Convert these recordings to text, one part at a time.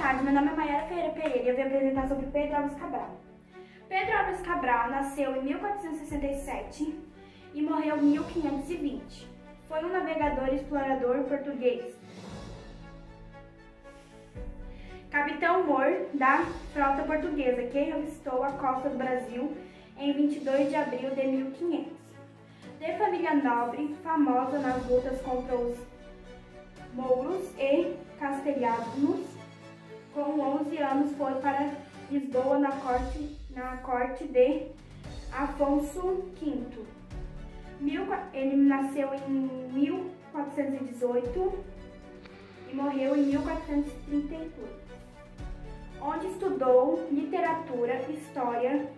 tarde, meu nome é Maiara Ferreira Pereira e eu vim apresentar sobre Pedro Álvares Cabral. Pedro Álvares Cabral nasceu em 1467 e morreu em 1520. Foi um navegador e explorador português, capitão-mor da frota portuguesa que avistou a costa do Brasil em 22 de abril de 1500. De família nobre, famosa nas lutas contra os mouros e castelhanos, com 11 anos foi para Lisboa na corte de Afonso V. Ele nasceu em 1418 e morreu em 1438, onde estudou literatura, história,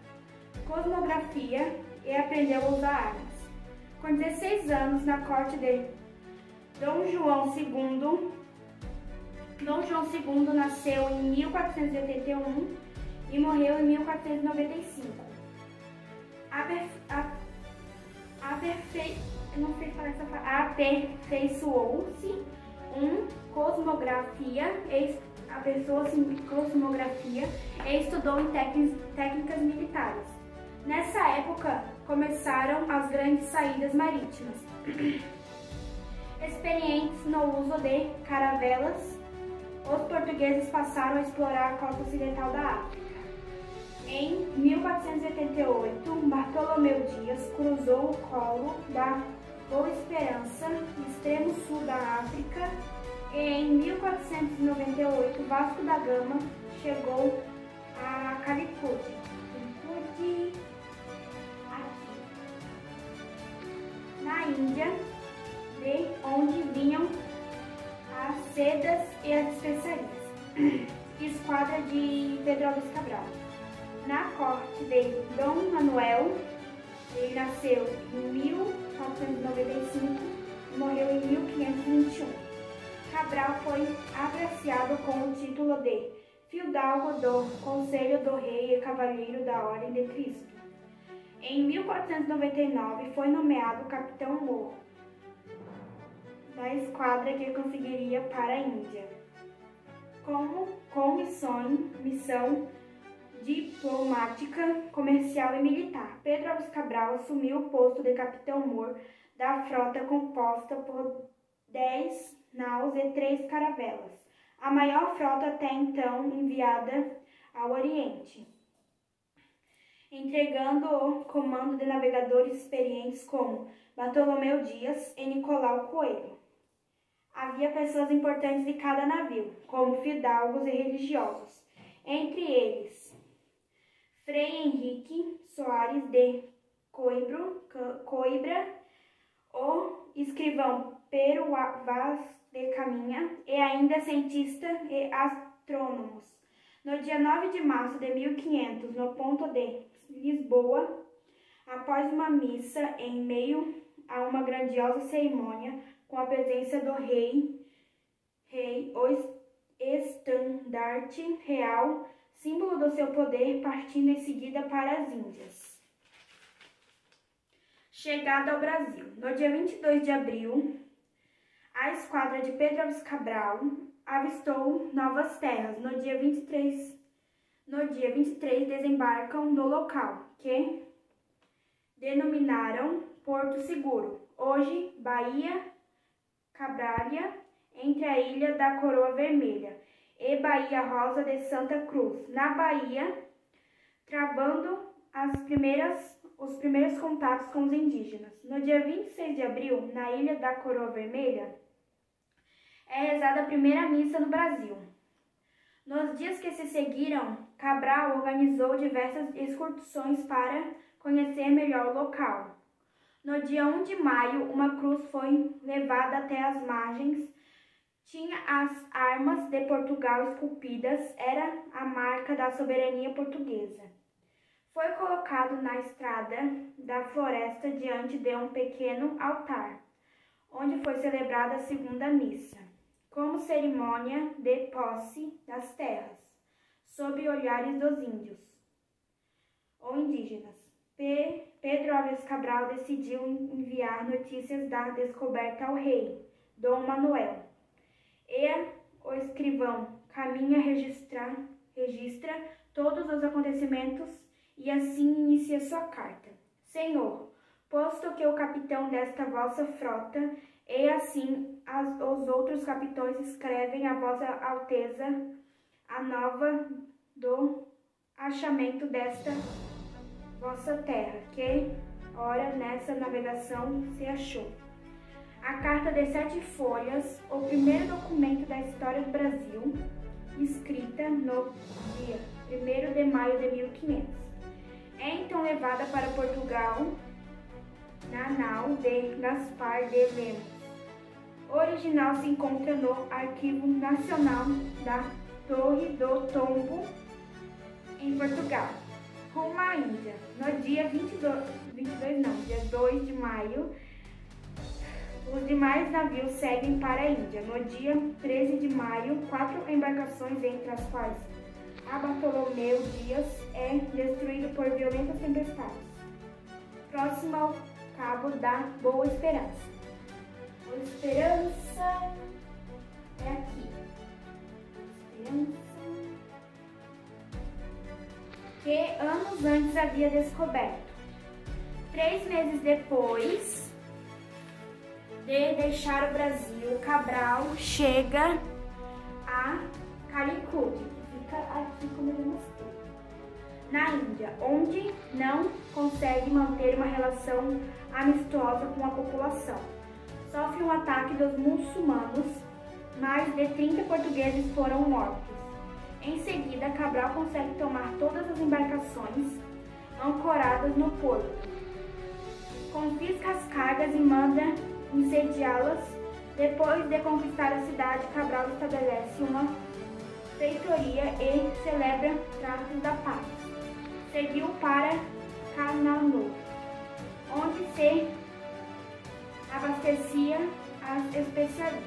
cosmografia e aprendeu a usar armas. Com 16 anos, na corte de Dom João II, nasceu em 1481 e morreu em 1495. Aperfeiçoou-se em cosmografia e estudou em técnicas militares. Nessa época, começaram as grandes saídas marítimas. Experientes no uso de caravelas, os portugueses passaram a explorar a costa ocidental da África. Em 1488, Bartolomeu Dias cruzou o Colo da Boa Esperança, extremo sul da África, e em 1498, Vasco da Gama chegou a Calicut, na Índia, de onde vinham as sedas e as especiarias. Esquadra de Pedro Álvares Cabral. Na corte de Dom Manuel, ele nasceu em 1495 e morreu em 1521. Cabral foi agraciado com o título de Fidalgo do Conselho do Rei e Cavalheiro da Ordem de Cristo. Em 1499 foi nomeado capitão-mor da esquadra que conseguiria para a Índia, com missão diplomática, comercial e militar. Pedro Álvares Cabral assumiu o posto de capitão-mor da frota composta por 10 naus e 3 caravelas, a maior frota até então enviada ao Oriente, entregando o comando de navegadores experientes como Bartolomeu Dias e Nicolau Coelho. Havia pessoas importantes de cada navio, como fidalgos e religiosos, entre eles Frei Henrique Soares de Coimbra, o escrivão Pero Vaz de Caminha e ainda cientistas e astrônomos. No dia 9 de março de 1500, no ponto de Lisboa, após uma missa em meio a uma grandiosa cerimônia, com a presença do rei, o estandarte real, símbolo do seu poder, partindo em seguida para as Índias. Chegada ao Brasil. No dia 22 de abril, a esquadra de Pedro Álvares Cabral avistou novas terras. No dia 23 desembarcam no local, que denominaram Porto Seguro, hoje Baía Cabralha, entre a Ilha da Coroa Vermelha e Baía Rosa de Santa Cruz, na Bahia, travando os primeiros contatos com os indígenas. No dia 26 de abril, na Ilha da Coroa Vermelha, é rezada a primeira missa no Brasil. Nos dias que se seguiram, Cabral organizou diversas excursões para conhecer melhor o local. No dia 1 de maio, uma cruz foi levada até as margens. Tinha as armas de Portugal esculpidas, era a marca da soberania portuguesa. Foi colocado na estrada da floresta diante de um pequeno altar, onde foi celebrada a segunda missa, como cerimônia de posse das terras, sob olhares dos índios ou indígenas. Pedro Álvares Cabral decidiu enviar notícias da descoberta ao rei, Dom Manuel, e o escrivão caminha registra todos os acontecimentos e assim inicia sua carta. Senhor, posto que o capitão desta vossa frota e assim os outros capitões escrevem a vossa alteza a nova do achamento desta vossa terra, que ora nessa navegação se achou. A carta de 7 folhas, o primeiro documento da história do Brasil, escrita no dia 1º de maio de 1500. É então levada para Portugal na nau de Gaspar de Lemos. O original se encontra no Arquivo Nacional da Torre do Tombo, em Portugal, rumo à Índia. No dia 2 de maio, os demais navios seguem para a Índia. No dia 13 de maio, 4 embarcações, entre as quais a Bartolomeu Dias, é destruído por violentas tempestades, próximo ao Cabo da Boa Esperança. Boa Esperança é aqui. Esperança. Que anos antes havia descoberto. 3 meses depois de deixar o Brasil, Cabral chega a Calicut, que fica aqui, como eu mostrei, na Índia, onde não consegue manter uma relação amistosa com a população. Sofre um ataque dos muçulmanos, mais de 30 portugueses foram mortos. Em seguida, Cabral consegue tomar todas as embarcações ancoradas no porto, confisca as cargas e manda incendiá-las. Depois de conquistar a cidade, Cabral estabelece uma feitoria e celebra tratos da paz. Seguiu para Cananu, onde se abastecia as especiarias.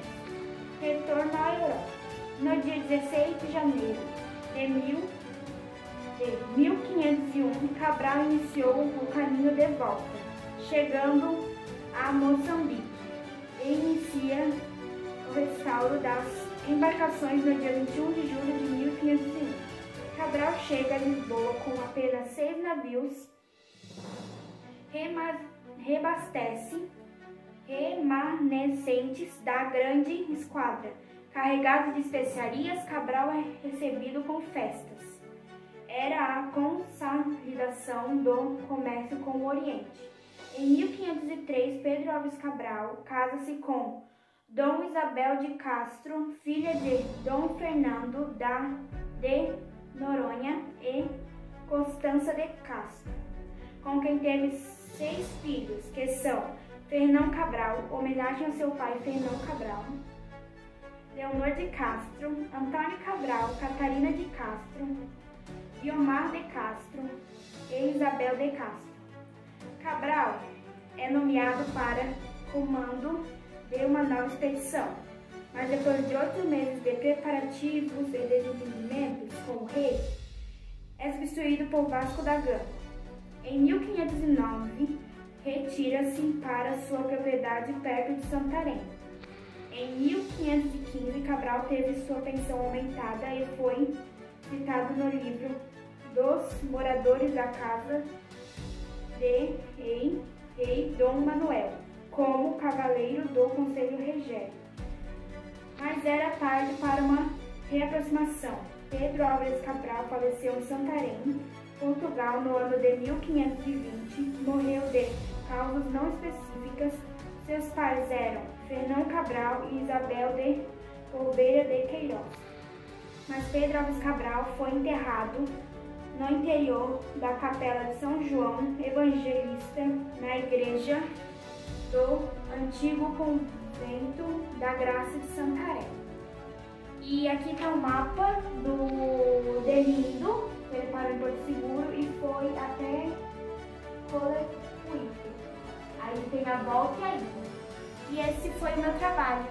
Retorno à Europa. No dia 16 de janeiro de 1501, Cabral iniciou o caminho de volta, chegando a Moçambique, e inicia o restauro das embarcações no dia 21 de julho de 1501. Cabral chega a Lisboa com apenas 6 navios, remanescentes da grande esquadra. Carregado de especiarias, Cabral é recebido com festas. Era a consolidação do comércio com o Oriente. Em 1503, Pedro Álvares Cabral casa-se com Dom Isabel de Castro, filha de Dom Fernando de Noronha e Constança de Castro, com quem teve 6 filhos, que são Fernão Cabral, homenagem ao seu pai Fernão Cabral, Leonor de Castro, Antônio Cabral, Catarina de Castro, Guiomar de Castro e Isabel de Castro. Cabral é nomeado para comando de uma nova expedição, mas depois de 8 meses de preparativos e desentendimentos com o rei, é substituído por Vasco da Gama. Em 1509, retira-se para sua propriedade perto de Santarém. Em 1515, Cabral teve sua pensão aumentada e foi citado no livro dos moradores da casa de rei Dom Manuel, como cavaleiro do Conselho Regério. Mas era tarde para uma reaproximação. Pedro Álvares Cabral faleceu em Santarém, Portugal, no ano de 1520. Morreu de causas não específicas. Seus pais eram Fernão Cabral e Isabel de Oliveira de Queiroz. Mas Pedro Álvares Cabral foi enterrado no interior da Capela de São João Evangelista, na igreja do antigo convento da Graça de Santarém. E aqui está o mapa do Delindo, ele parou em Porto Seguro e foi até Colepuípe. Aí tem a volta e a ida. E esse foi o meu trabalho.